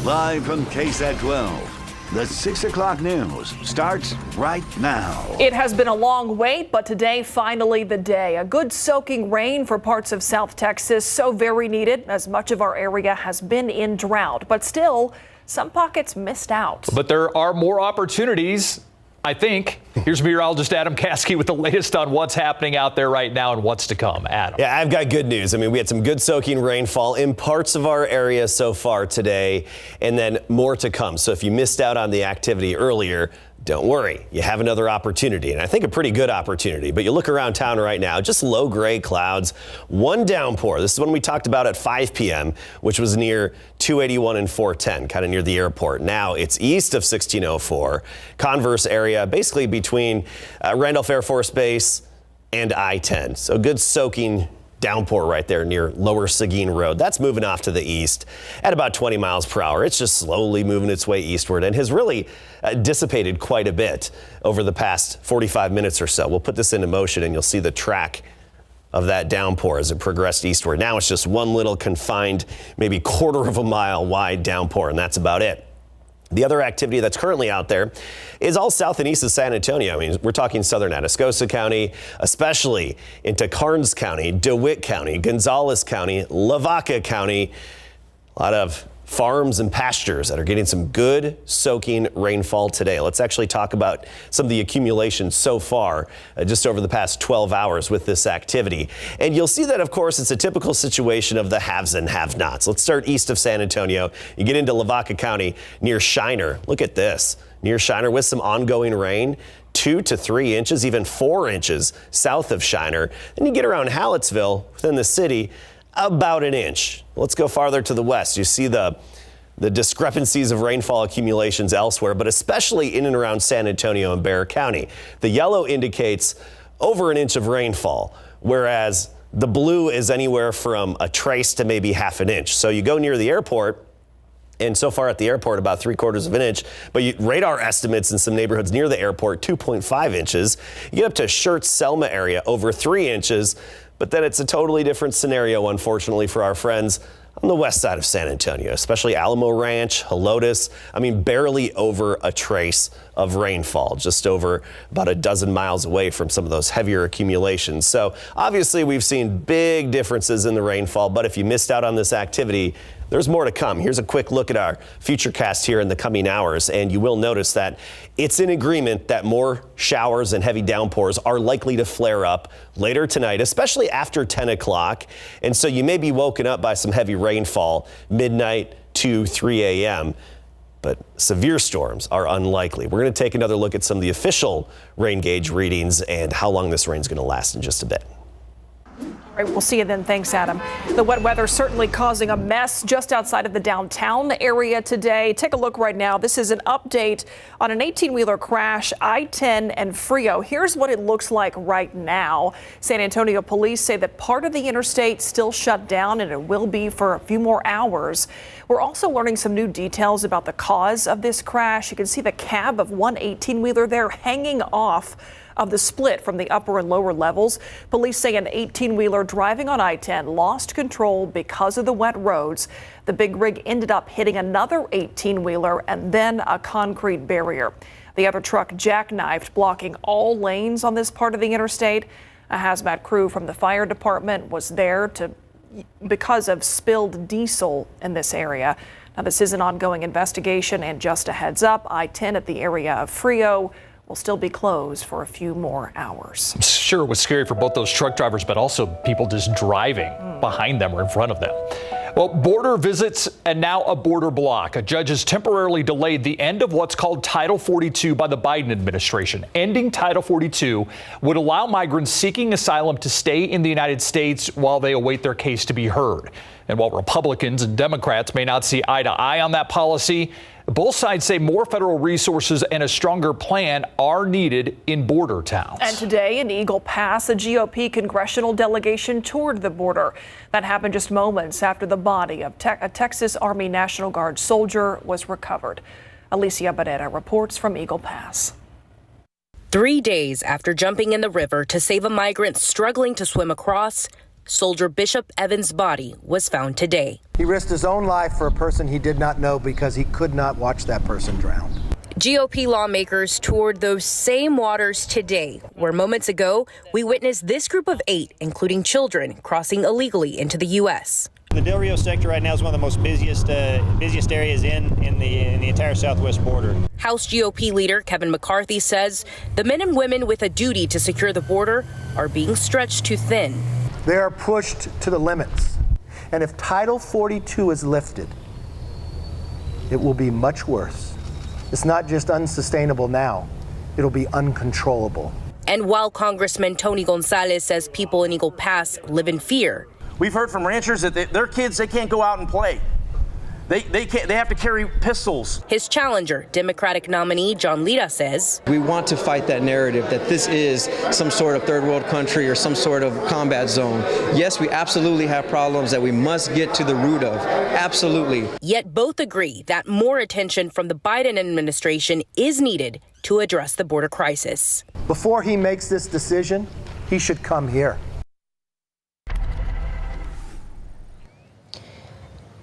Live from KSAT 12, the 6 o'clock news starts right now. It has been a long wait, but today, finally the day. A good soaking rain for parts of South Texas, so very needed as much of our area has been in drought. But still, some pockets missed out. But there are more opportunities, I think. Here's meteorologist Adam Caskey with the latest on what's happening out there right now and what's to come. Adam. Yeah, I've got good news. I mean, we had some good soaking rainfall in parts of our area so far today, and then more to come. So if you missed out on the activity earlier, don't worry. You have another opportunity, and I think a pretty good opportunity. But you look around town right now, just low gray clouds, one downpour. This is one we talked about at 5 p.m., which was near 281 and 410, kind of near the airport. Now it's east of 1604, Converse area, basically between Randolph Air Force Base and I-10. So good soaking downpour right there near Lower Seguin Road. That's moving off to the east at about 20 miles per hour. It's just slowly moving its way eastward and has really dissipated quite a bit over the past 45 minutes or so. We'll put this into motion and you'll see the track of that downpour as it progressed eastward. Now it's just one little confined, maybe quarter of a mile wide downpour, and that's about it. The other activity that's currently out there is all south and east of San Antonio. I mean, we're talking southern Atascosa County, especially into Karnes County, DeWitt County, Gonzales County, Lavaca County. A lot of farms and pastures that are getting some good soaking rainfall today. Let's actually talk about some of the accumulation so far just over the past 12 hours with this activity. And you'll see that, of course, it's a typical situation of the haves and have-nots. Let's start east of San Antonio. You get into Lavaca County near Shiner. Look at this. Near Shiner with some ongoing rain. 2 to 3 inches, even 4 inches south of Shiner. Then you get around Hallettsville within the city, about an inch. Let's go farther to the west. You see the discrepancies of rainfall accumulations elsewhere, but especially in and around San Antonio and Bexar County. The yellow indicates over an inch of rainfall, whereas the blue is anywhere from a trace to maybe half an inch. So you go near the airport, and so far at the airport, about 3/4 of an inch. But radar estimates in some neighborhoods near the airport, 2.5 inches. You get up to Schertz-Selma area, over 3 inches. But then it's a totally different scenario, unfortunately, for our friends on the west side of San Antonio, especially Alamo Ranch, Helotes. I mean, barely over a trace of rainfall, just over about a dozen miles away from some of those heavier accumulations. So obviously we've seen big differences in the rainfall, but if you missed out on this activity, there's more to come. Here's a quick look at our futurecast here in the coming hours, and you will notice that it's in agreement that more showers and heavy downpours are likely to flare up later tonight, especially after 10 o'clock. And so you may be woken up by some heavy rainfall midnight to 3 a.m., but severe storms are unlikely. We're going to take another look at some of the official rain gauge readings and how long this rain's going to last in just a bit. All right, we'll see you then. Thanks, Adam. The wet weather certainly causing a mess just outside of the downtown area today. Take a look right now. This is an update on an 18-wheeler crash, I-10 and Freo. Here's what it looks like right now. San Antonio police say that part of the interstate still shut down, and it will be for a few more hours. We're also learning some new details about the cause of this crash. You can see the cab of one 18-wheeler there hanging off of the split from the upper and lower levels. Police say an 18-wheeler driving on I-10 lost control because of the wet roads. The big rig ended up hitting another 18-wheeler and then a concrete barrier. The other truck jackknifed, blocking all lanes on this part of the interstate. A hazmat crew from the fire department was there because of spilled diesel in this area. Now, this is an ongoing investigation, and just a heads up, I-10 at the area of Freo will still be closed for a few more hours. I'm sure it was scary for both those truck drivers, but also people just driving behind them or in front of them. Well, border visits and now a border block. A judge has temporarily delayed the end of what's called Title 42 by the Biden administration. Ending Title 42 would allow migrants seeking asylum to stay in the United States while they await their case to be heard. And while Republicans and Democrats may not see eye to eye on that policy, both sides say more federal resources and a stronger plan are needed in border towns. And today in Eagle Pass, a GOP congressional delegation toured the border. That happened just moments after the body of a Texas Army National Guard soldier was recovered. Alicia Barrera reports from Eagle Pass. 3 days after jumping in the river to save a migrant struggling to swim across, Soldier Bishop Evans' body was found today. He risked his own life for a person he did not know because he could not watch that person drown. GOP lawmakers toured those same waters today, where moments ago we witnessed this group of 8, including children, crossing illegally into the U.S. The Del Rio sector right now is one of the most busiest areas in the entire southwest border. House GOP leader Kevin McCarthy says the men and women with a duty to secure the border are being stretched too thin. They are pushed to the limits. And if Title 42 is lifted, it will be much worse. It's not just unsustainable now, it'll be uncontrollable. And while Congressman Tony Gonzalez says people in Eagle Pass live in fear, we've heard from ranchers that their kids, they can't go out and play. They can't. They have to carry pistols. His challenger, Democratic nominee John Lira, says we want to fight that narrative that this is some sort of third world country or some sort of combat zone. Yes, we absolutely have problems that we must get to the root of. Absolutely. Yet both agree that more attention from the Biden administration is needed to address the border crisis. Before he makes this decision, he should come here.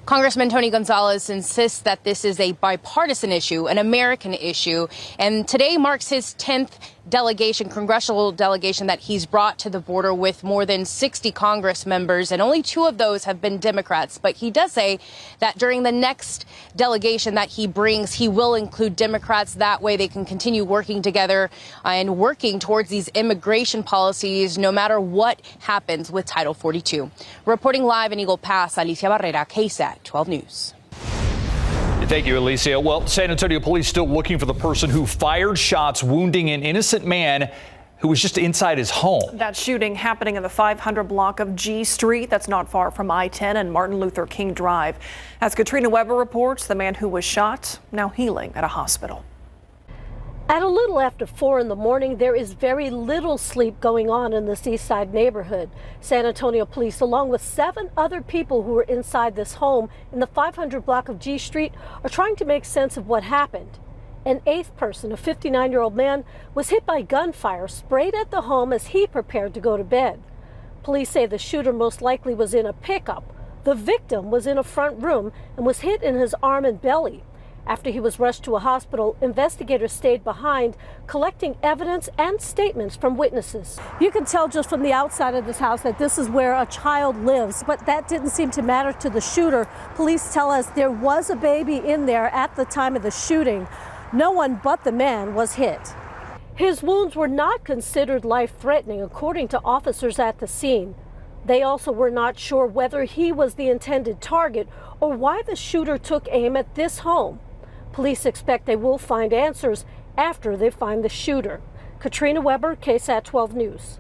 Congressman Tony Gonzalez insists that this is a bipartisan issue, an American issue, and today marks his 10th congressional delegation that he's brought to the border with more than 60 Congress members, and only 2 of those have been Democrats. But he does say that during the next delegation that he brings, he will include Democrats. That way they can continue working together and working towards these immigration policies, no matter what happens with Title 42. Reporting live in Eagle Pass, Alicia Barrera, KSAT 12 News. Thank you, Alicia. Well, San Antonio police still looking for the person who fired shots, wounding an innocent man who was just inside his home. That shooting happening in the 500 block of G Street. That's not far from I-10 and Martin Luther King Drive. As Katrina Weber reports, the man who was shot now healing at a hospital. At a little after 4 in the morning, there is very little sleep going on in this East Side neighborhood. San Antonio police, along with 7 other people who were inside this home in the 500 block of G Street, are trying to make sense of what happened. An 8th person, a 59-year-old man, was hit by gunfire sprayed at the home as he prepared to go to bed. Police say the shooter most likely was in a pickup. The victim was in a front room and was hit in his arm and belly. After he was rushed to a hospital, investigators stayed behind, collecting evidence and statements from witnesses. You can tell just from the outside of this house that this is where a child lives, but that didn't seem to matter to the shooter. Police tell us there was a baby in there at the time of the shooting. No one but the man was hit. His wounds were not considered life-threatening, according to officers at the scene. They also were not sure whether he was the intended target or why the shooter took aim at this home. Police expect they will find answers after they find the shooter. Katrina Weber, KSAT 12 News.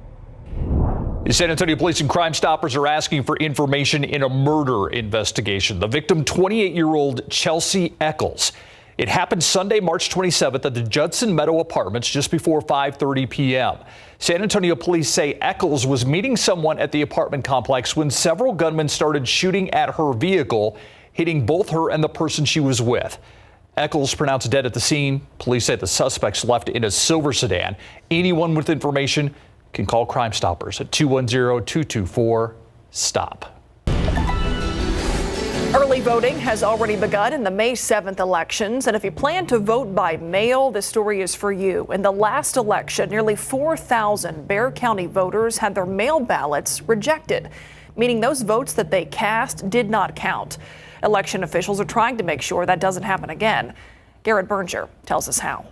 The San Antonio Police and Crime Stoppers are asking for information in a murder investigation. The victim, 28-year-old Chelsea Echols. It happened Sunday, March 27th at the Judson Meadow Apartments just before 5:30 p.m. San Antonio police say Echols was meeting someone at the apartment complex when several gunmen started shooting at her vehicle, hitting both her and the person she was with. Echols pronounced dead at the scene. Police say the suspects left in a silver sedan. Anyone with information can call Crime Stoppers at 210-224-STOP. Early voting has already begun in the May 7th elections. And if you plan to vote by mail, this story is for you. In the last election, nearly 4,000 Bexar County voters had their mail ballots rejected, meaning those votes that they cast did not count. Election officials are trying to make sure that doesn't happen again. Garrett Berger tells us how.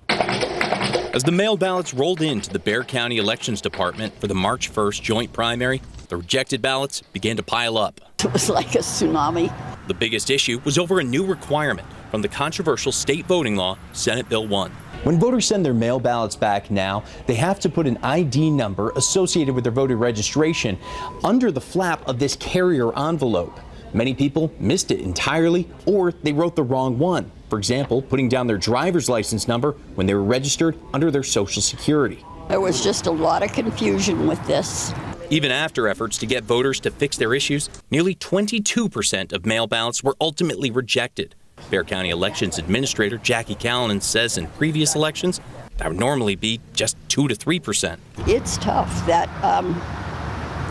As the mail ballots rolled into the Bexar County Elections Department for the March 1st joint primary, the rejected ballots began to pile up. It was like a tsunami. The biggest issue was over a new requirement from the controversial state voting law, Senate Bill 1. When voters send their mail ballots back now, they have to put an ID number associated with their voter registration under the flap of this carrier envelope. Many people missed it entirely, or they wrote the wrong one. For example, putting down their driver's license number when they were registered under their Social Security. There was just a lot of confusion with this. Even after efforts to get voters to fix their issues, nearly 22% of mail ballots were ultimately rejected. Bexar County Elections Administrator Jackie Callanan says in previous elections, that would normally be just 2 to 3%. It's tough that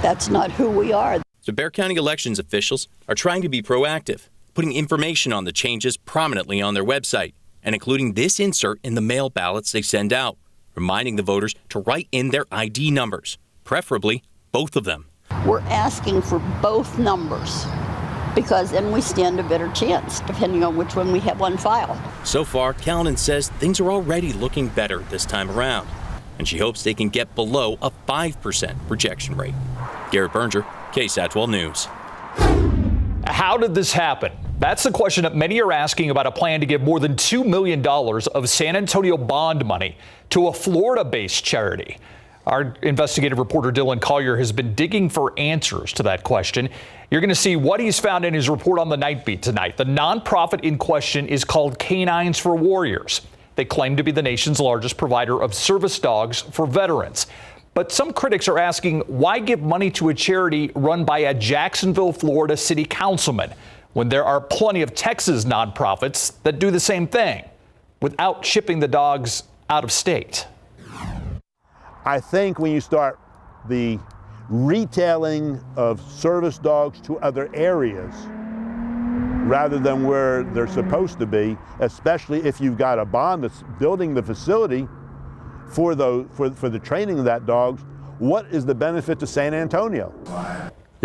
That's not who we are. So Bexar County elections officials are trying to be proactive, putting information on the changes prominently on their website and including this insert in the mail ballots they send out, reminding the voters to write in their ID numbers, preferably both of them. We're asking for both numbers because then we stand a better chance, depending on which one we have on file. So far, Callanan says things are already looking better this time around, and she hopes they can get below a 5% rejection rate. Garrett Berger, KSAT 12 News. How did this happen? That's the question that many are asking about a plan to give more than $2 million of San Antonio bond money to a Florida-based charity. Our investigative reporter Dylan Collier has been digging for answers to that question. You're going to see what he's found in his report on the Night Beat tonight. The nonprofit in question is called Canines for Warriors. They claim to be the nation's largest provider of service dogs for veterans. But some critics are asking, why give money to a charity run by a Jacksonville, Florida city councilman when there are plenty of Texas nonprofits that do the same thing without shipping the dogs out of state? I think when you start the retailing of service dogs to other areas rather than where they're supposed to be, especially if you've got a bond that's building the facility for the training of that dog, what is the benefit to San Antonio?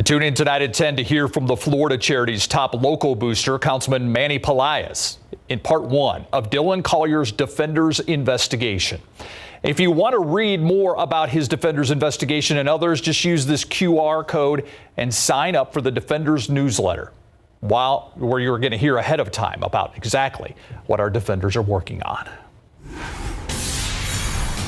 Tune in tonight at 10 to hear from the Florida charity's top local booster, Councilman Manny Pelaez, in part 1 of Dylan Collier's Defenders investigation. If you want to read more about his Defenders investigation and others, just use this QR code and sign up for the Defenders newsletter, where you're going to hear ahead of time about exactly what our Defenders are working on.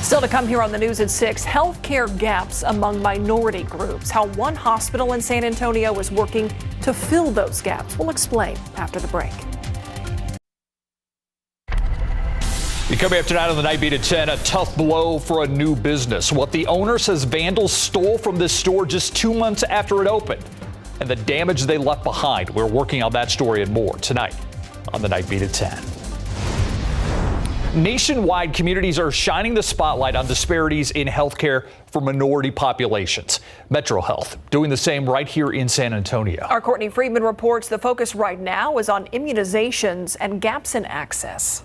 Still to come here on the news at 6, healthcare gaps among minority groups. How one hospital in San Antonio is working to fill those gaps. We'll explain after the break. Coming up tonight on the Night Beat at 10, a tough blow for a new business. What the owner says vandals stole from this store just 2 months after it opened, and the damage they left behind. We're working on that story and more tonight on the Night Beat at 10. Nationwide, communities are shining the spotlight on disparities in healthcare for minority populations. Metro Health doing the same right here in San Antonio. Our Courtney Friedman reports the focus right now is on immunizations and gaps in access.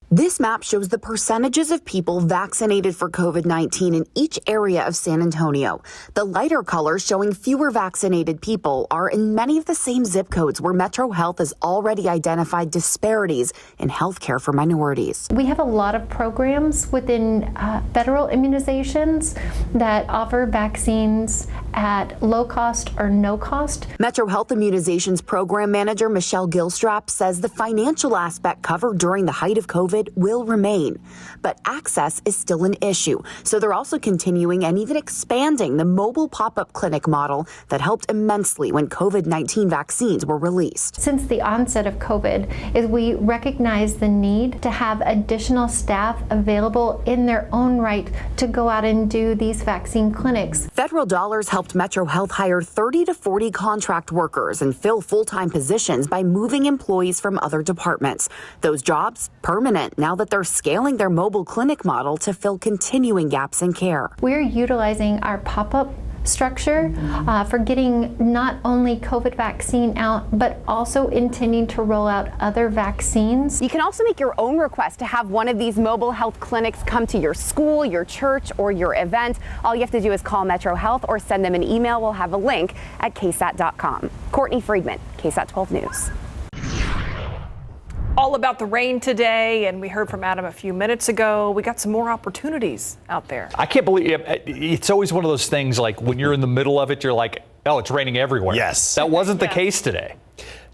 This map shows the percentages of people vaccinated for COVID-19 in each area of San Antonio. The lighter colors showing fewer vaccinated people are in many of the same zip codes where Metro Health has already identified disparities in healthcare for minorities. We have a lot of programs within federal immunizations that offer vaccines at low cost or no cost. Metro Health Immunizations Program Manager Michelle Gilstrap says the financial aspect covered during the height of COVID will remain, but access is still an issue. So they're also continuing and even expanding the mobile pop-up clinic model that helped immensely when COVID-19 vaccines were released. Since the onset of COVID, is we recognize the need to have additional staff available in their own right to go out and do these vaccine clinics. Federal dollars helped Metro Health hire 30 to 40 contract workers and fill full-time positions by moving employees from other departments. Those jobs permanent now that they're scaling their mobile clinic model to fill continuing gaps in care. We're utilizing our pop-up structure for getting not only COVID vaccine out, but also intending to roll out other vaccines. You can also make your own request to have one of these mobile health clinics come to your school, your church, or your event. All you have to do is call Metro Health or send them an email. We'll have a link at KSAT.com. Courtney Friedman, KSAT 12 News. All about the rain today, and we heard from Adam a few minutes ago. We got some more opportunities out there. I can't believe it's always one of those things like when you're in the middle of it, you're like, oh, it's raining everywhere. Yes. That wasn't the case today.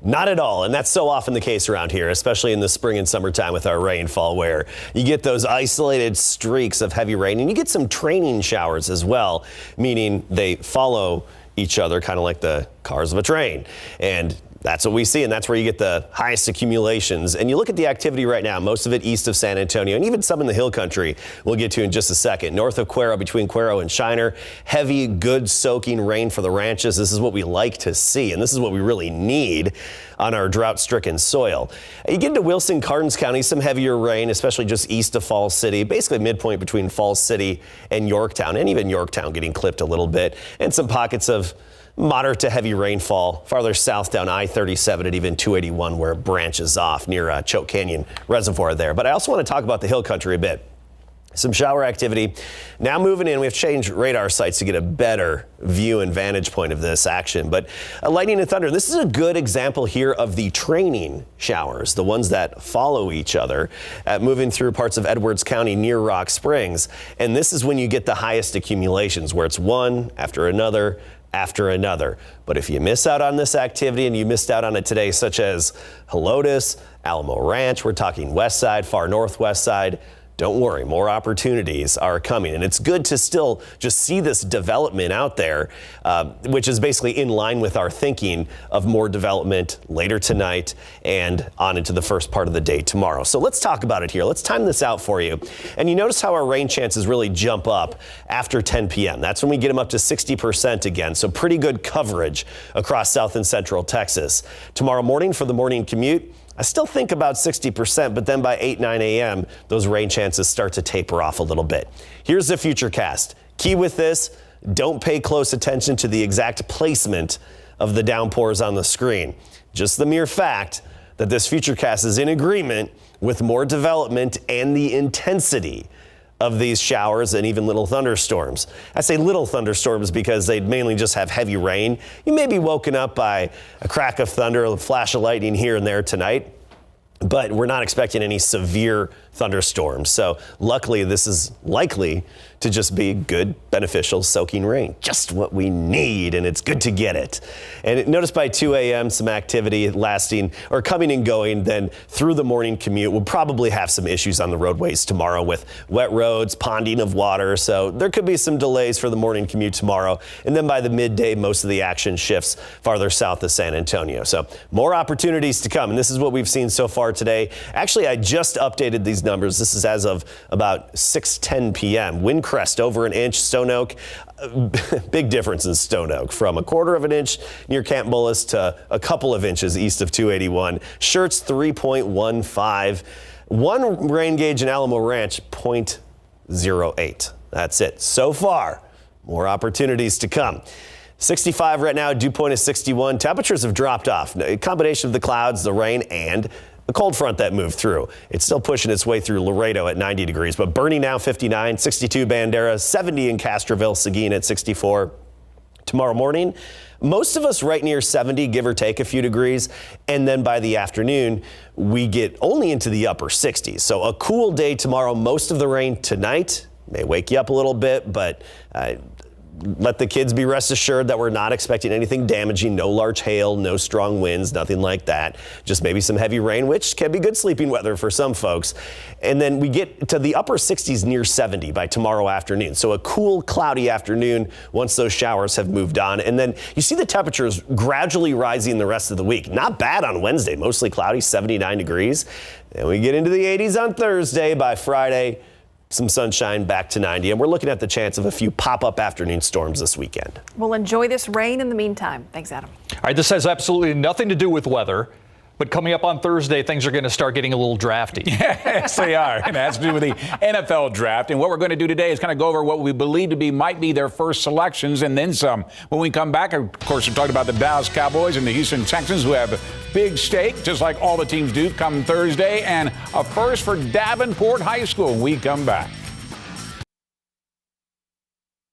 Not at all, and that's so often the case around here, especially in the spring and summertime with our rainfall, where you get those isolated streaks of heavy rain, and you get some training showers as well, meaning they follow each other, kind of like the cars of a train. And That's what we see, and that's where you get the highest accumulations. And you look at the activity right now, most of it east of San Antonio, and even some in the hill country we'll get to in just a second. North of Cuero, between Cuero and Shiner, heavy, good soaking rain for the ranches. This is what we like to see, and this is what we really need on our drought-stricken soil. You get into Wilson, Karnes County, some heavier rain, especially just east of Falls City, basically midpoint between Falls City and Yorktown, and even Yorktown getting clipped a little bit, and some pockets of moderate to heavy rainfall farther south down I-37 and even 281 where it branches off near Choke Canyon Reservoir there. But I also want to talk about the hill country a bit. Some shower activity now moving in. We have changed radar sites to get a better view and vantage point of this action. But lightning and thunder, this is a good example here of the training showers, the ones that follow each other, moving through parts of Edwards County near Rock Springs. And this is when you get the highest accumulations, where it's one after another after another. But if you miss out on this activity, and you missed out on it today, such as Helotes, Alamo Ranch, we're talking west side, far northwest side, don't worry, more opportunities are coming. And it's good to still just see this development out there, which is basically in line with our thinking of more development later tonight and on into the first part of the day tomorrow. So let's talk about it here. Let's time this out for you. And you notice how our rain chances really jump up after 10 p.m. That's when we get them up to 60% again. So pretty good coverage across south and central Texas. Tomorrow morning for the morning commute, I still think about 60%, but then by 8, 9 a.m., those rain chances start to taper off a little bit. Here's the futurecast. Key with this, don't pay close attention to the exact placement of the downpours on the screen. Just the mere fact that this futurecast is in agreement with more development and the intensity of these showers and even little thunderstorms. I say little thunderstorms because they mainly just have heavy rain. You may be woken up by a crack of thunder, a flash of lightning here and there tonight, but we're not expecting any severe thunderstorms. So luckily, this is likely to just be good, beneficial, soaking rain. Just what we need, and it's good to get it. And notice by 2 a.m., some activity lasting or coming and going. Then through the morning commute, we'll probably have some issues on the roadways tomorrow with wet roads, ponding of water. So there could be some delays for the morning commute tomorrow. And then by the midday, most of the action shifts farther south of San Antonio. So more opportunities to come. And this is what we've seen so far today. Actually, I just updated these numbers. This is as of about 6:10 p.m. Wind crest over an inch. Stone Oak, big difference in Stone Oak from 1/4 of an inch near Camp Bullis to a couple of inches east of 281. Schertz 3.15. One rain gauge in Alamo Ranch 0.08. That's it so far. More opportunities to come. 65 right now. Dew point is 61. Temperatures have dropped off. A combination of the clouds, the rain, and the cold front that moved through. It's still pushing its way through Laredo at 90 degrees, but Bernie now 59, 62 Bandera, 70 in Castroville, Seguin at 64. Tomorrow morning, most of us right near 70, give or take a few degrees. And then by the afternoon, we get only into the upper 60s. So a cool day tomorrow. Most of the rain tonight may wake you up a little bit, but let the kids be rest assured that we're not expecting anything damaging. No large hail, no strong winds, nothing like that. Just maybe some heavy rain, which can be good sleeping weather for some folks. And then we get to the upper 60s near 70 by tomorrow afternoon. So a cool, cloudy afternoon once those showers have moved on. And then you see the temperatures gradually rising the rest of the week. Not bad on Wednesday, mostly cloudy, 79 degrees. And we get into the 80s on Thursday. By Friday, some sunshine, back to 90, and we're looking at the chance of a few pop-up afternoon storms this weekend. We'll enjoy this rain in the meantime. Thanks, Adam. All right, this has absolutely nothing to do with weather, but coming up on Thursday, things are going to start getting a little drafty. Yes, they are. And it has to do with the NFL draft. And what we're going to do today is kind of go over what we believe to be might be their first selections and then some. When we come back, of course, we're talking about the Dallas Cowboys and the Houston Texans, who have a big stake, just like all the teams do, come Thursday, and a first for Davenport High School when we come back.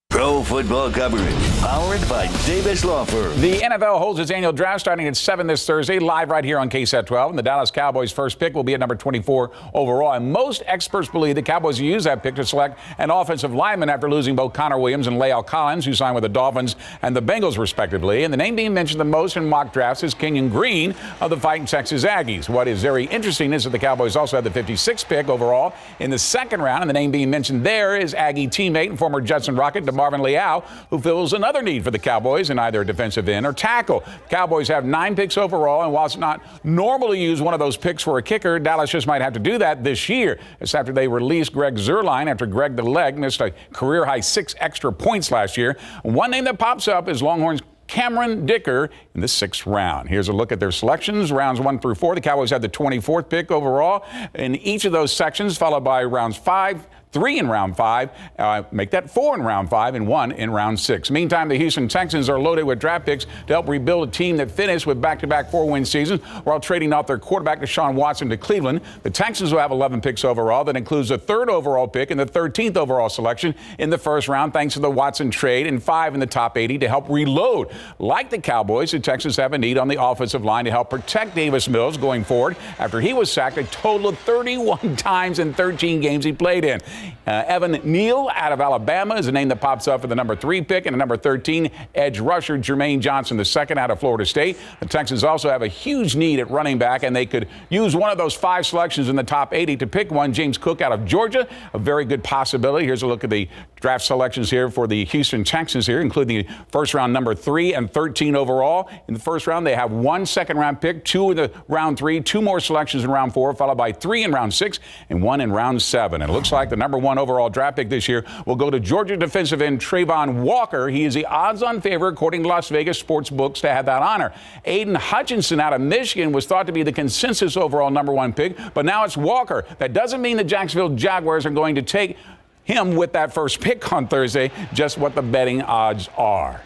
Pro football coverage, powered by Davis Law Firm. The NFL holds its annual draft starting at 7 this Thursday, live right here on KSAT 12. And the Dallas Cowboys' first pick will be at number 24 overall. And most experts believe the Cowboys will use that pick to select an offensive lineman after losing both Connor Williams and Lael Collins, who signed with the Dolphins and the Bengals, respectively. And the name being mentioned the most in mock drafts is Kenyon Green of the Fighting Texas Aggies. What is very interesting is that the Cowboys also had the 56th pick overall in the second round. And the name being mentioned there is Aggie teammate and former Judson Rocket, DeMarvin Leal, Villarreal, who fills another need for the Cowboys in either defensive end or tackle. Cowboys have 9 picks overall, and while it's not normal to use one of those picks for a kicker, Dallas just might have to do that this year. It's after they released Greg Zuerlein after Greg the Leg missed a career-high 6 extra points last year. One name that pops up is Longhorns' Cameron Dicker in the 6th round. Here's a look at their selections, rounds 1 through 4. The Cowboys had the 24th pick overall in each of those sections, followed by rounds 5, 3 in round 5, make that 4 in round 5, and 1 in round 6. Meantime, the Houston Texans are loaded with draft picks to help rebuild a team that finished with back-to-back 4-win seasons while trading off their quarterback Deshaun Watson to Cleveland. The Texans will have 11 picks overall. That includes the 3rd overall pick and the 13th overall selection in the 1st round, thanks to the Watson trade, and 5 in the top 80 to help reload. Like the Cowboys, the Texans have a need on the offensive line to help protect Davis Mills going forward after he was sacked a total of 31 times in 13 games he played in. Evan Neal out of Alabama is a name that pops up for the number 3 pick, and the number 13 edge rusher Jermaine Johnson II out of Florida State. The Texans also have a huge need at running back, and they could use one of those 5 selections in the top 80 to pick one. James Cook out of Georgia, a very good possibility. Here's a look at the draft selections here for the Houston Texans here, including the 1st round number 3 and 13 overall. In the 1st round, they have 1 second-round pick, 2 in the round 3, 2 more selections in round 4, followed by 3 in round 6 and 1 in round 7. And it looks like the number 1 overall draft pick this year will go to Georgia defensive end Trayvon Walker. He is the odds-on favorite, according to Las Vegas sports books, to have that honor. Aiden Hutchinson out of Michigan was thought to be the consensus overall number 1 pick, but now it's Walker. That doesn't mean the Jacksonville Jaguars are going to take him with that 1st pick on Thursday, just what the betting odds are.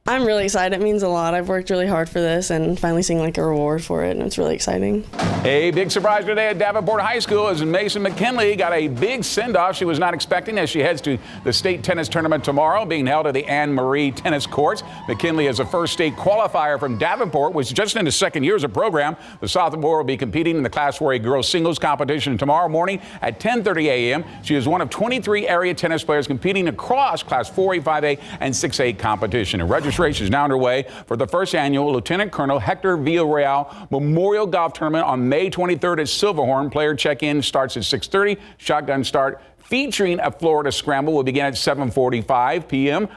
I'm really excited. It means a lot. I've worked really hard for this and finally seeing like a reward for it, and it's really exciting. A big surprise today at Davenport High School as Mason McKinley got a big send-off she was not expecting as she heads to the state tennis tournament tomorrow, being held at the Anne Marie Tennis Courts. McKinley is a first state qualifier from Davenport, which is just in his 2nd year as a program. The sophomore will be competing in the Class 4A girls singles competition tomorrow morning at 10:30 a.m. She is one of 23 area tennis players competing across Class 4A, 5A, and 6A competition. And registration is now underway for the 1st annual Lieutenant Colonel Hector Villarreal Memorial Golf Tournament on May 23rd at Silverhorn. Player check-in starts at 6:30. Shotgun start featuring a Florida Scramble will begin at 7:45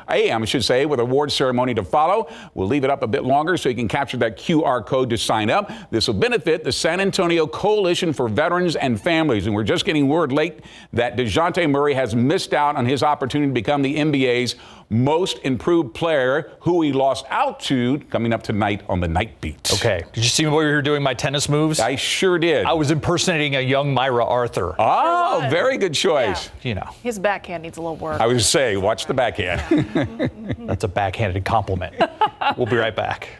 a.m., with award ceremony to follow. We'll leave it up a bit longer so you can capture that QR code to sign up. This will benefit the San Antonio Coalition for Veterans and Families. And we're just getting word late that DeJounte Murray has missed out on his opportunity to become the NBA's most improved player, who he lost out to, coming up tonight on the Night Beat. Okay. Did you see me while you were doing my tennis moves? I sure did. I was impersonating a young Myra Arthur. Oh, very good choice. Yeah. You know. His backhand needs a little work. I was saying, watch the backhand. Yeah. That's a backhanded compliment. We'll be right back.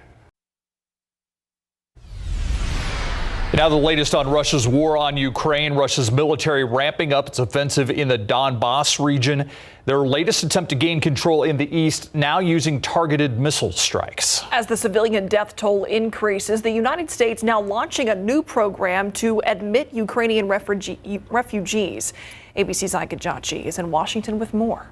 Now the latest on Russia's war on Ukraine. Russia's military ramping up its offensive in the Donbass region. Their latest attempt to gain control in the east, now using targeted missile strikes. As the civilian death toll increases, the United States now launching a new program to admit Ukrainian refugees. ABC's Ika Jachi is in Washington with more.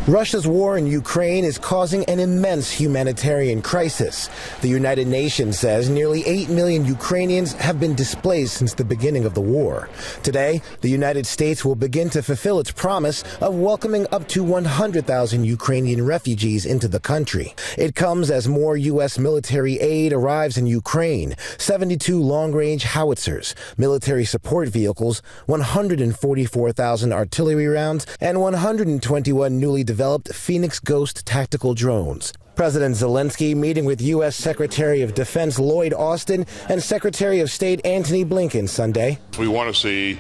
Russia's war in Ukraine is causing an immense humanitarian crisis. The United Nations says nearly 8 million Ukrainians have been displaced since the beginning of the war. Today, the United States will begin to fulfill its promise of welcoming up to 100,000 Ukrainian refugees into the country. It comes as more U.S. military aid arrives in Ukraine, 72 long-range howitzers, military support vehicles, 144,000 artillery rounds, and 121 newly developed Phoenix Ghost tactical drones. President Zelensky meeting with U.S. Secretary of Defense Lloyd Austin and Secretary of State Antony Blinken Sunday. We want to see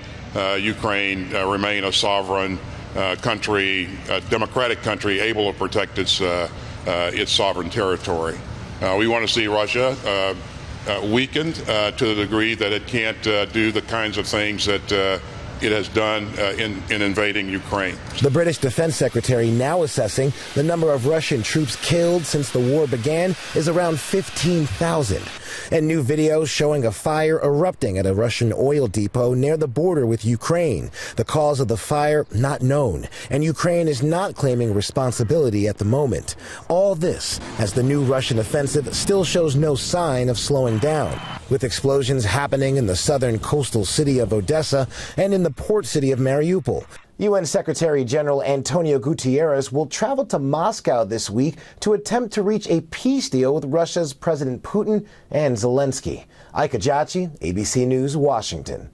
Ukraine remain a sovereign country, a democratic country, able to protect its sovereign territory. We want to see Russia weakened to the degree that it can't do the kinds of things that it has done in invading Ukraine. The British Defense Secretary now assessing the number of Russian troops killed since the war began is around 15,000. And new videos showing a fire erupting at a Russian oil depot near the border with Ukraine. The cause of the fire not known, and Ukraine is not claiming responsibility at the moment. All this as the new Russian offensive still shows no sign of slowing down, with explosions happening in the southern coastal city of Odessa and in the port city of Mariupol. UN Secretary General Antonio Guterres will travel to Moscow this week to attempt to reach a peace deal with Russia's President Putin and Zelensky. Ika Jachi, ABC News, Washington.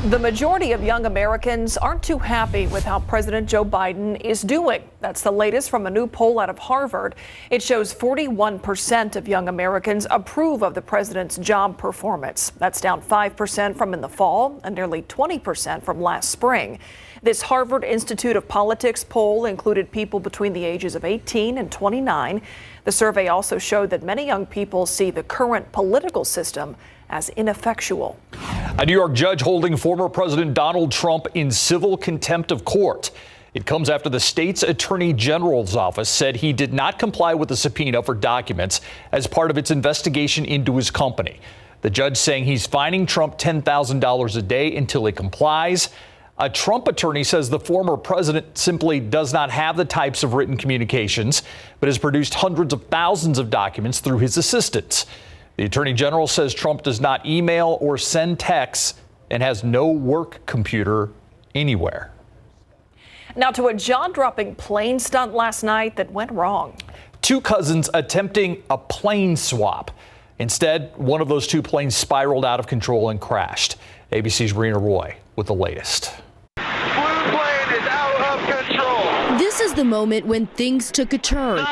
The majority of young Americans aren't too happy with how President Joe Biden is doing. That's the latest from a new poll out of Harvard. It shows 41% of young Americans approve of the president's job performance. That's down 5% from in the fall and nearly 20% from last spring. This Harvard Institute of Politics poll included people between the ages of 18 and 29. The survey also showed that many young people see the current political system as ineffectual. A New York judge holding former President Donald Trump in civil contempt of court. It comes after the state's attorney general's office said he did not comply with the subpoena for documents as part of its investigation into his company. The judge saying he's fining Trump $10,000 a day until he complies. A Trump attorney says the former president simply does not have the types of written communications, but has produced hundreds of thousands of documents through his assistants. The attorney general says Trump does not email or send texts and has no work computer anywhere. Now to a jaw-dropping plane stunt last night that went wrong. Two cousins attempting a plane swap. Instead, one of those two planes spiraled out of control and crashed. ABC's Rena Roy with the latest. Plane is out of control. This is the moment when things took a turn.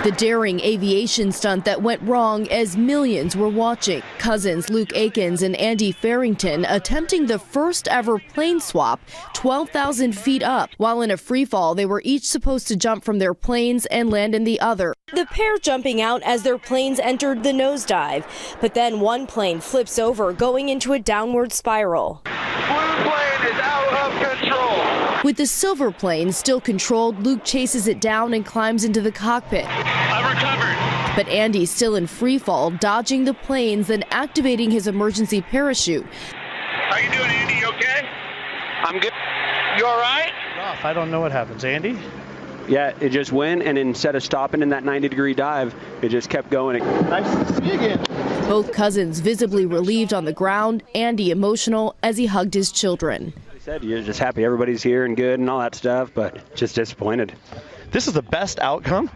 The daring aviation stunt that went wrong as millions were watching. Cousins Luke Akins and Andy Farrington attempting the first ever plane swap 12,000 feet up. While in a free fall, they were each supposed to jump from their planes and land in the other. The pair jumping out as their planes entered the nosedive. But then one plane flips over, going into a downward spiral. Blue plane is out of control. With the silver plane still controlled, Luke chases it down and climbs into the cockpit. I recovered. But Andy's still in free fall, dodging the planes, then activating his emergency parachute. How you doing, Andy? You okay? I'm good. You all right? I don't know what happens. Andy? Yeah, it just went, and instead of stopping in that 90-degree dive, it just kept going. Nice to see you again. Both cousins visibly relieved on the ground, Andy emotional as he hugged his children. He said you're just happy everybody's here and good and all that stuff, but just disappointed. This is the best outcome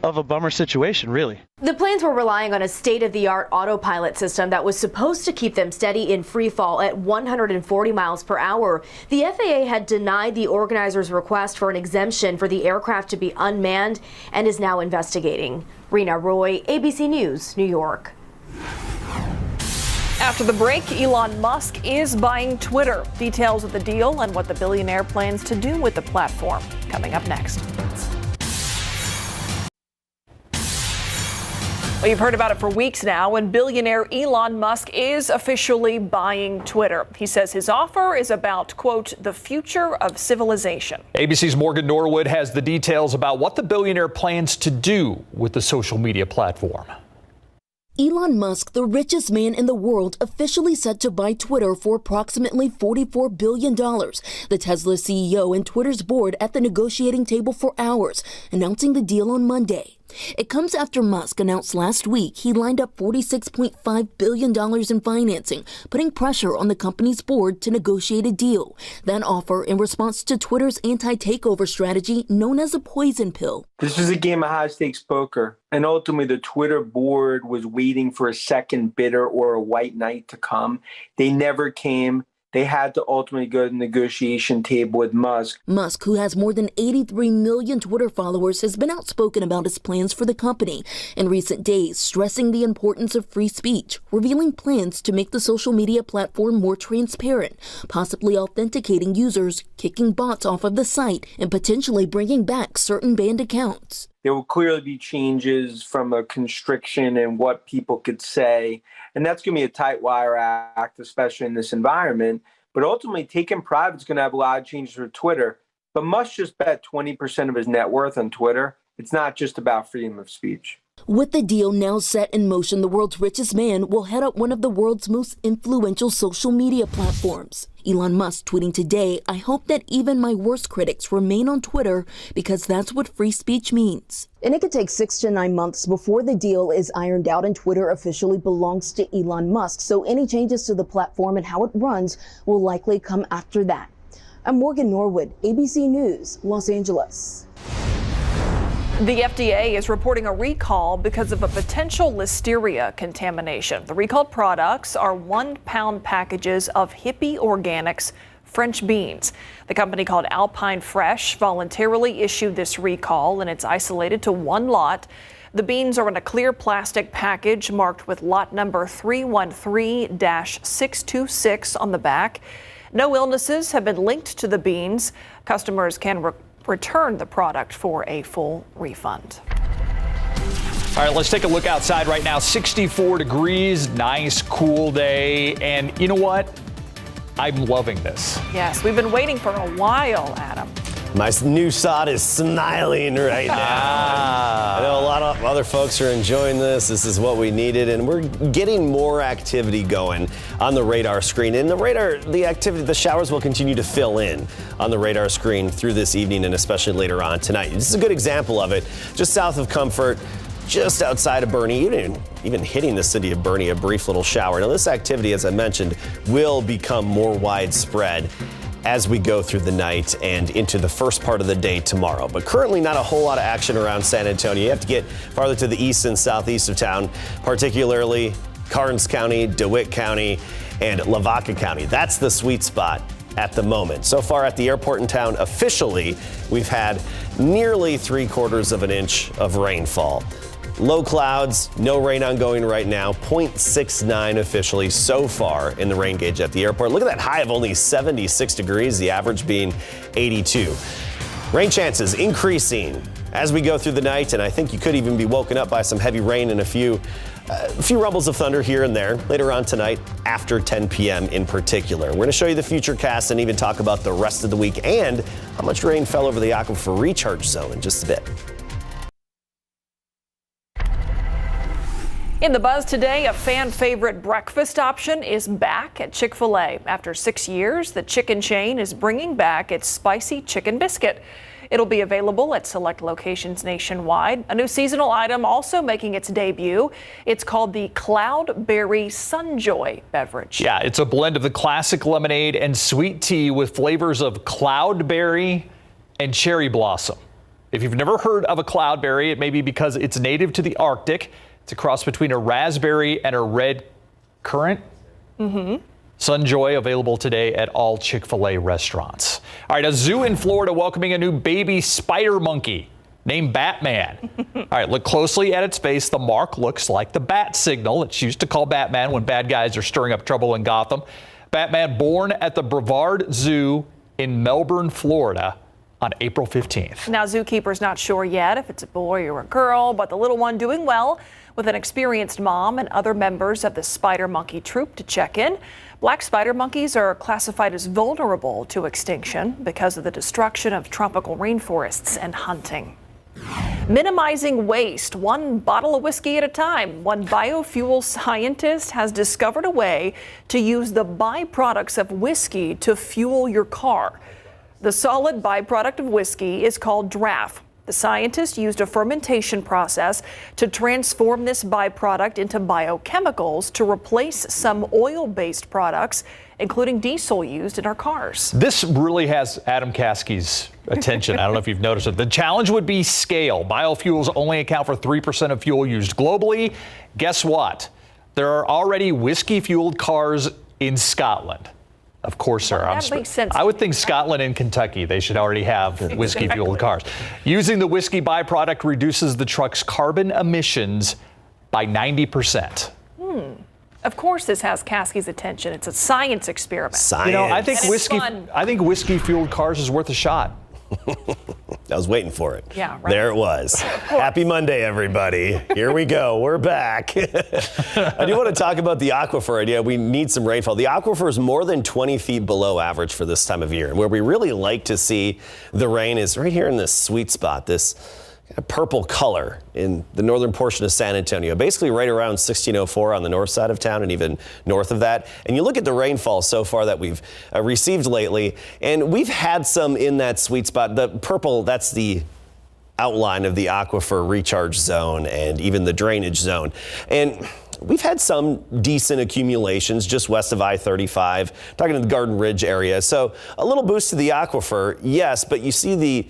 of a bummer situation, really. The planes were relying on a state-of-the-art autopilot system that was supposed to keep them steady in free fall at 140 miles per hour. The FAA had denied the organizers' request for an exemption for the aircraft to be unmanned and is now investigating. Rena Roy, ABC News, New York. After the break, Elon Musk is buying Twitter. Details of the deal and what the billionaire plans to do with the platform. Coming up next. Well, you've heard about it for weeks now, and billionaire Elon Musk is officially buying Twitter. He says his offer is about, quote, the future of civilization. ABC's Morgan Norwood has the details about what the billionaire plans to do with the social media platform. Elon Musk, the richest man in the world, officially set to buy Twitter for approximately $44 billion. The Tesla CEO and Twitter's board at the negotiating table for hours, announcing the deal on Monday. It comes after Musk announced last week he lined up $46.5 billion in financing, putting pressure on the company's board to negotiate a deal. That offer in response to Twitter's anti-takeover strategy known as a poison pill. This was a game of high-stakes poker, and ultimately the Twitter board was waiting for a second bidder or a white knight to come. They never came. They had to ultimately go to the negotiation table with Musk. Musk, who has more than 83 million Twitter followers, has been outspoken about his plans for the company in recent days, stressing the importance of free speech, revealing plans to make the social media platform more transparent, possibly authenticating users, kicking bots off of the site, and potentially bringing back certain banned accounts. There will clearly be changes from a constriction in what people could say. And that's going to be a tight wire act, especially in this environment. But ultimately, taking private is going to have a lot of changes for Twitter. But Musk just bet 20% of his net worth on Twitter. It's not just about freedom of speech. With the deal now set in motion, the world's richest man will head up one of the world's most influential social media platforms. Elon Musk tweeting today, "I hope that even my worst critics remain on Twitter because that's what free speech means." And it could take 6 to 9 months before the deal is ironed out and Twitter officially belongs to Elon Musk. So any changes to the platform and how it runs will likely come after that. I'm Morgan Norwood, ABC News, Los Angeles. The FDA is reporting a recall because of a potential listeria contamination. The recalled products are 1-pound packages of Hippie Organics French beans. The company called Alpine Fresh voluntarily issued this recall, and it's isolated to one lot. The beans are in a clear plastic package marked with lot number 313-626 on the back. No illnesses have been linked to the beans. Customers can return the product for a full refund. All right, let's take a look outside right now. 64 degrees, nice, cool day. And you know what? I'm loving this. Yes, we've been waiting for a while, Adam. My new sod is smiling right now. I know a lot of other folks are enjoying this. This is what we needed, and we're getting more activity going on the radar screen. And the showers will continue to fill in on the radar screen through this evening and especially later on tonight. This is a good example of it. Just south of Comfort, just outside of Boerne, even hitting the city of Boerne, a brief little shower. Now, this activity, as I mentioned, will become more widespread as we go through the night and into the first part of the day tomorrow. But currently not a whole lot of action around San Antonio. You have to get farther to the east and southeast of town, particularly Karnes County, DeWitt County, and Lavaca County. That's the sweet spot at the moment. So far at the airport in town, officially, we've had nearly 3/4 of an inch of rainfall. Low clouds, no rain ongoing right now, 0.69 officially so far in the rain gauge at the airport. Look at that high of only 76 degrees, the average being 82. Rain chances increasing as we go through the night, and I think you could even be woken up by some heavy rain and a few rumbles of thunder here and there later on tonight after 10 p.m. in particular. We're going to show you the future cast and even talk about the rest of the week and how much rain fell over the aquifer recharge zone in just a bit. In the buzz today, a fan favorite breakfast option is back at Chick-fil-A. After 6 years, the chicken chain is bringing back its spicy chicken biscuit. It'll be available at select locations nationwide. A new seasonal item also making its debut. It's called the Cloudberry Sunjoy beverage. Yeah, it's a blend of the classic lemonade and sweet tea with flavors of cloudberry and cherry blossom. If you've never heard of a cloudberry, it may be because it's native to the Arctic. It's a cross between a raspberry and a red currant. Sunjoy available today at all Chick-fil-A restaurants. All right, a zoo in Florida welcoming a new baby spider monkey named Batman. All right, look closely at its face. The mark looks like the bat signal it's used to call Batman when bad guys are stirring up trouble in Gotham. Batman born at the Brevard Zoo in Melbourne, Florida, on April 15th. Now, zookeeper's not sure yet if it's a boy or a girl, but the little one doing well with an experienced mom and other members of the spider monkey troop to check in. Black spider monkeys are classified as vulnerable to extinction because of the destruction of tropical rainforests and hunting. Minimizing waste, one bottle of whiskey at a time. One biofuel scientist has discovered a way to use the byproducts of whiskey to fuel your car. The solid byproduct of whiskey is called draff. The scientist used a fermentation process to transform this byproduct into biochemicals to replace some oil-based products, including diesel used in our cars. This really has Adam Caskey's attention. I don't know if you've noticed it. The challenge would be scale. Biofuels only account for 3% of fuel used globally. Guess what? There are already whiskey-fueled cars in Scotland. Of course there are. That makes sense. I would think Scotland and Kentucky, they should already have whiskey-fueled cars. Using the whiskey byproduct reduces the truck's carbon emissions by 90%. Of course this has Caskey's attention. It's a science experiment. You know, I think whiskey-fueled cars is worth a shot. I was waiting for it. Yeah, right. There it was. Happy Monday, everybody. Here we go. We're back. I do want to talk about the aquifer idea. We need some rainfall. The aquifer is more than 20 feet below average for this time of year. And where we really like to see the rain is right here in this sweet spot, this a purple color in the northern portion of San Antonio, basically right around 1604 on the north side of town and even north of that. And you look at the rainfall so far that we've received lately, and we've had some in that sweet spot. The purple, that's the outline of the aquifer recharge zone and even the drainage zone. And we've had some decent accumulations just west of I-35, talking to the Garden Ridge area. So a little boost to the aquifer, yes, but you see the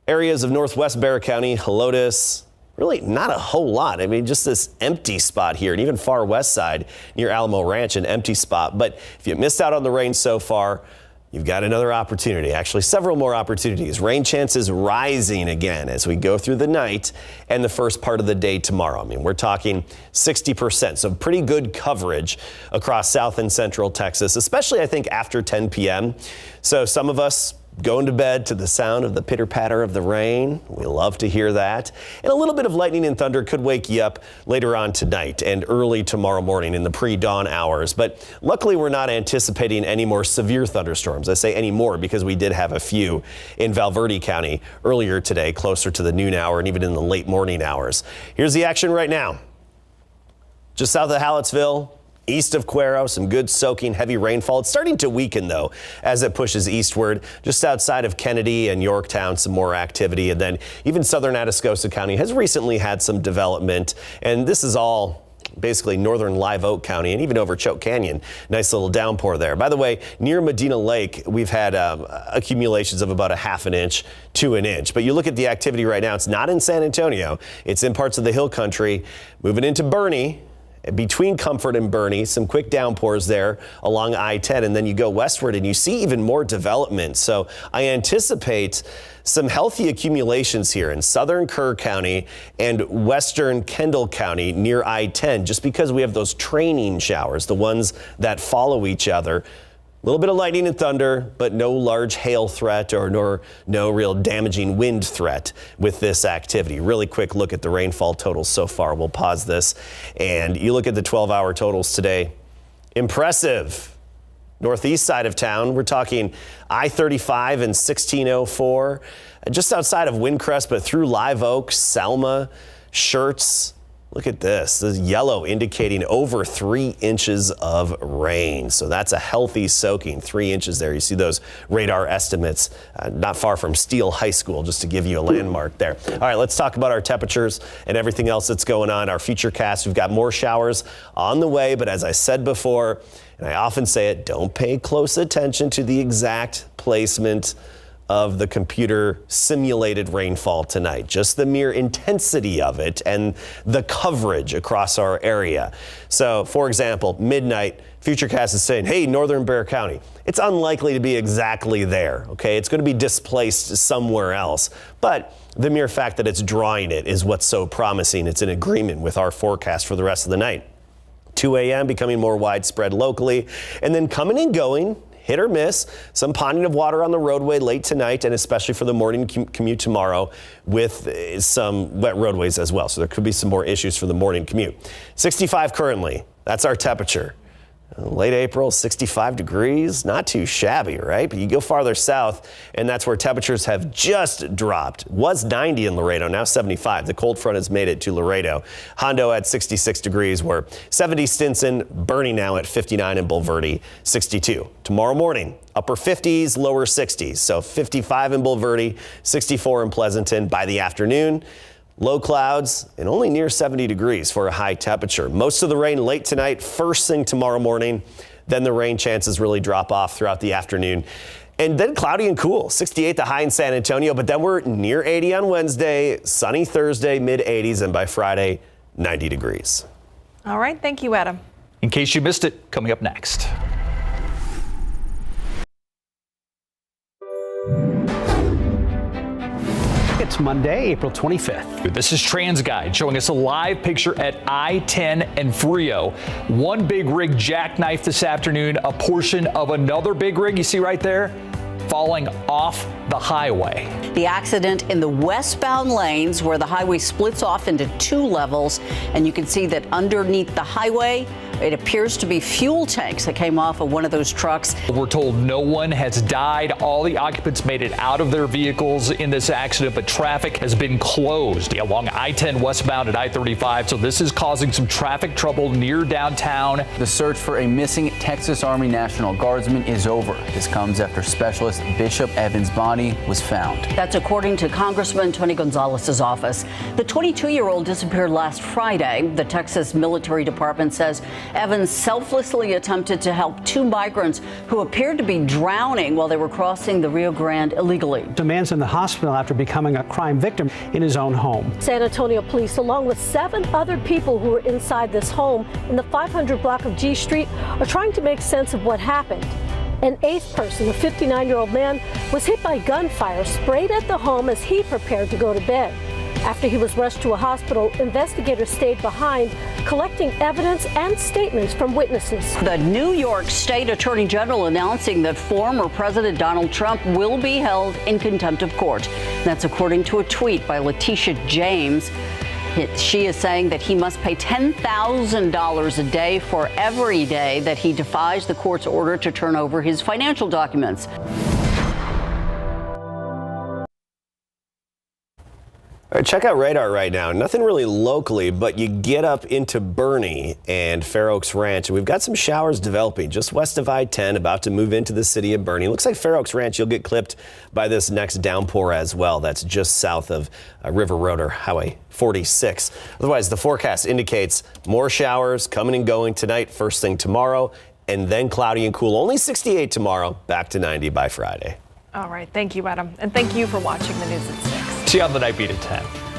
areas of northwest Bexar County, Helotes, really not a whole lot. I mean, just this empty spot here, and even far west side near Alamo Ranch, an empty spot. But if you missed out on the rain so far, you've got another opportunity, actually several more opportunities. Rain chances rising again as we go through the night and the first part of the day tomorrow. I mean, we're talking 60%, so pretty good coverage across south and central Texas, especially I think after 10 p.m. So some of us going to bed to the sound of the pitter-patter of the rain. We love to hear that. And a little bit of lightning and thunder could wake you up later on tonight and early tomorrow morning in the pre-dawn hours. But luckily, we're not anticipating any more severe thunderstorms. I say any more because we did have a few in Valverde County earlier today, closer to the noon hour and even in the late morning hours. Here's the action right now. Just south of Hallettsville, east of Cuero, some good soaking heavy rainfall. It's starting to weaken, though, as it pushes eastward. Just outside of Kennedy and Yorktown, some more activity. And then even southern Atascosa County has recently had some development. And this is all basically northern Live Oak County and even over Choke Canyon. Nice little downpour there. By the way, near Medina Lake, we've had accumulations of about a half an inch to an inch. But you look at the activity right now, it's not in San Antonio. It's in parts of the hill country. Moving into Boerne, between Comfort and Boerne, some quick downpours there along I-10, and then you go westward and you see even more development. So I anticipate some healthy accumulations here in southern Kerr County and western Kendall County near I-10, just because we have those training showers, the ones that follow each other. A little bit of lightning and thunder, but no large hail threat or no real damaging wind threat with this activity. Really quick look at the rainfall totals so far. We'll pause this. And you look at the 12-hour totals today. Impressive. Northeast side of town, we're talking I-35 and 1604. Just outside of Windcrest, but through Live Oak, Selma, Schertz. Look at this. This yellow indicating over 3 inches of rain. So that's a healthy soaking, 3 inches there. You see those radar estimates not far from Steele High School, just to give you a landmark there. All right, let's talk about our temperatures and everything else that's going on. Our futurecast, we've got more showers on the way, but as I said before, and I often say it, don't pay close attention to the exact placement of the computer simulated rainfall tonight, just the mere intensity of it and the coverage across our area. So, for example, midnight, Futurecast is saying, hey, northern Bexar County, it's unlikely to be exactly there, okay? It's going to be displaced somewhere else. But the mere fact that it's drawing it is what's so promising. It's in agreement with our forecast for the rest of the night. 2 a.m. becoming more widespread locally, and then coming and going, hit or miss, some ponding of water on the roadway late tonight, and especially for the morning commute tomorrow with some wet roadways as well. So there could be some more issues for the morning commute. 65 currently. That's our temperature. Late April, 65 degrees, not too shabby, right? But you go farther south, and that's where temperatures have just dropped. Was 90 in Laredo, now 75. The cold front has made it to Laredo. Hondo at 66 degrees, we're 70 Stinson, Boerne now at 59, and Bulverde 62. Tomorrow morning, upper 50s, lower 60s. So 55 in Bulverde, 64 in Pleasanton. By the afternoon, low clouds and only near 70 degrees for a high temperature. Most of the rain late tonight, first thing tomorrow morning. Then the rain chances really drop off throughout the afternoon. And then cloudy and cool, 68 the high in San Antonio, but then we're near 80 on Wednesday, sunny Thursday, mid 80s, and by Friday, 90 degrees. All right, thank you, Adam. In case you missed it, coming up next. It's Monday, April 25th. This is TransGuide showing us a live picture at I-10 and Freo. One big rig jackknifed this afternoon, a portion of another big rig you see right there falling off the highway. The accident in the westbound lanes where the highway splits off into two levels, and you can see that underneath the highway, it appears to be fuel tanks that came off of one of those trucks. We're told no one has died. All the occupants made it out of their vehicles in this accident, but traffic has been closed along I-10 westbound at I-35. So this is causing some traffic trouble near downtown. The search for a missing Texas Army National Guardsman is over. This comes after specialist Bishop Evans' body was found. That's according to Congressman Tony Gonzalez's office. The 22-year-old disappeared last Friday. The Texas Military Department says Evans selflessly attempted to help two migrants who appeared to be drowning while they were crossing the Rio Grande illegally. The man's in the hospital after becoming a crime victim in his own home. San Antonio police, along with 7 other people who were inside this home in the 500 block of G Street, are trying to make sense of what happened. An 8th person, a 59-year-old man, was hit by gunfire sprayed at the home as he prepared to go to bed. After he was rushed to a hospital, investigators stayed behind, collecting evidence and statements from witnesses. The New York State Attorney General announcing that former President Donald Trump will be held in contempt of court. That's according to a tweet by Letitia James. She is saying that he must pay $10,000 a day for every day that he defies the court's order to turn over his financial documents. All right, check out radar right now. Nothing really locally, but you get up into Bernie and Fair Oaks Ranch, and we've got some showers developing just west of I-10, about to move into the city of Bernie. Looks like Fair Oaks Ranch, you'll get clipped by this next downpour as well. That's just south of River Road or Highway 46. Otherwise, the forecast indicates more showers coming and going tonight, first thing tomorrow, and then cloudy and cool. Only 68 tomorrow, back to 90 by Friday. All right. Thank you, Adam. And thank you for watching the news at 6. See you on the Night Beat at 10.